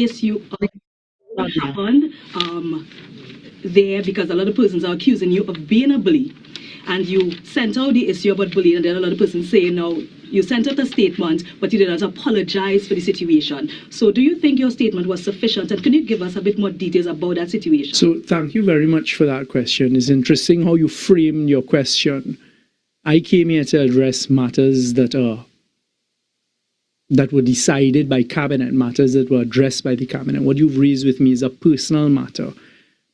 issue of what happened there, because a lot of persons are accusing you of being a bully, and you sent out the issue about bullying, and then a lot of persons say, no, you sent out a statement, but you did not apologize for the situation. So do you think your statement was sufficient, and can you give us a bit more details about that situation? So thank you very much for that question. It's interesting how you framed your question. I came here to address matters that were decided by cabinet, matters that were addressed by the cabinet. What you've raised with me is a personal matter.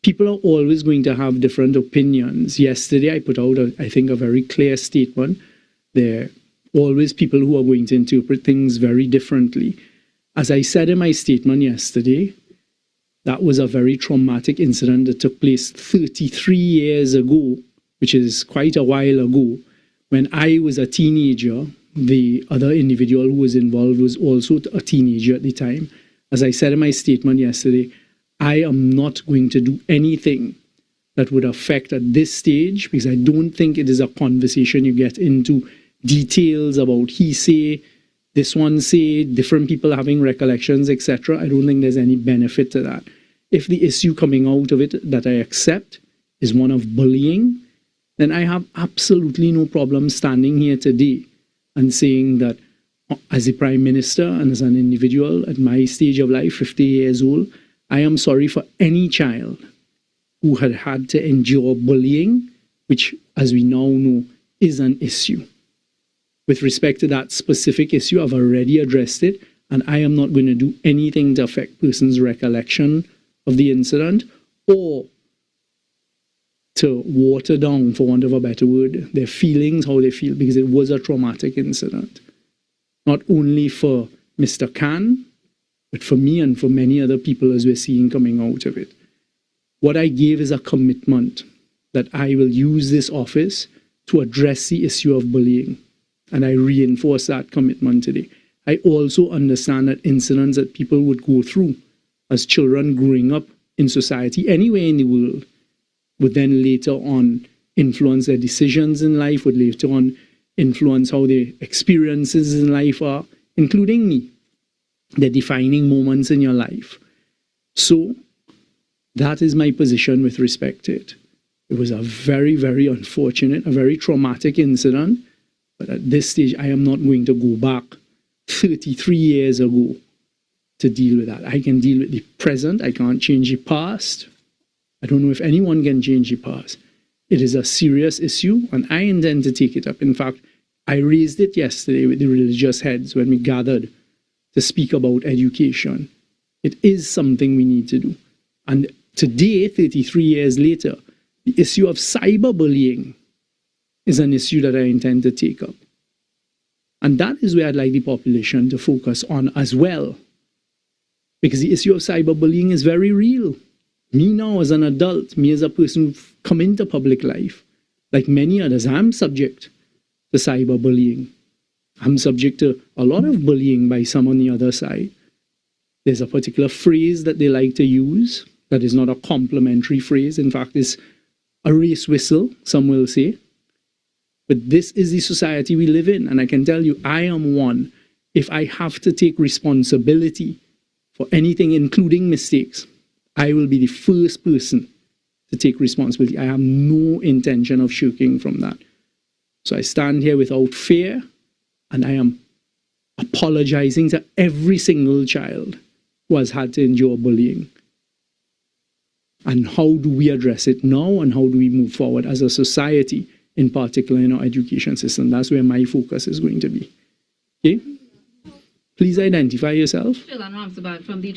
People are always going to have different opinions. Yesterday, I put out, I think, a very clear statement. There are always people who are going to interpret things very differently. As I said in my statement yesterday, that was a very traumatic incident that took place 33 years ago, which is quite a while ago. When I was a teenager, the other individual who was involved was also a teenager at the time. As I said in my statement yesterday, I am not going to do anything that would affect at this stage, because I don't think it is a conversation you get into details about he say, this one say, different people having recollections, etc. I don't think there's any benefit to that. If the issue coming out of it that I accept is one of bullying, then I have absolutely no problem standing here today and saying that as a Prime Minister and as an individual at my stage of life, 50 years old, I am sorry for any child who had to endure bullying, which, as we now know, is an issue. With respect to that specific issue, I've already addressed it, and I am not going to do anything to affect persons' recollection of the incident or to water down, for want of a better word, their feelings, how they feel, because it was a traumatic incident. Not only for Mr. Khan, but for me and for many other people as we're seeing coming out of it. What I gave is a commitment that I will use this office to address the issue of bullying. And I reinforce that commitment today. I also understand that incidents that people would go through as children growing up in society, anywhere in the world, would then later on influence their decisions in life, would later on influence how their experiences in life are, including me, the defining moments in your life. So that is my position with respect to it. It was a very, very unfortunate, a very traumatic incident, but at this stage, I am not going to go back 33 years ago to deal with that. I can deal with the present. I can't change the past. I don't know if anyone can change the past. It is a serious issue, and I intend to take it up. In fact, I raised it yesterday with the religious heads when we gathered to speak about education. It is something we need to do. And today, 33 years later, the issue of cyberbullying is an issue that I intend to take up. And that is where I'd like the population to focus on as well. Because the issue of cyberbullying is very real. Me now as an adult, me as a person who's come into public life, like many others, I'm subject to cyberbullying. I'm subject to a lot of bullying by some on the other side. There's a particular phrase that they like to use that is not a complimentary phrase. In fact, it's a race whistle, some will say. But this is the society we live in. And I can tell you, I am one. If I have to take responsibility for anything, including mistakes, I will be the first person to take responsibility. I have no intention of shirking from that. So I stand here without fear, and I am apologizing to every single child who has had to endure bullying. And how do we address it now, and how do we move forward as a society, in particular in our education system? That's where my focus is going to be. Okay? Please identify yourself. From the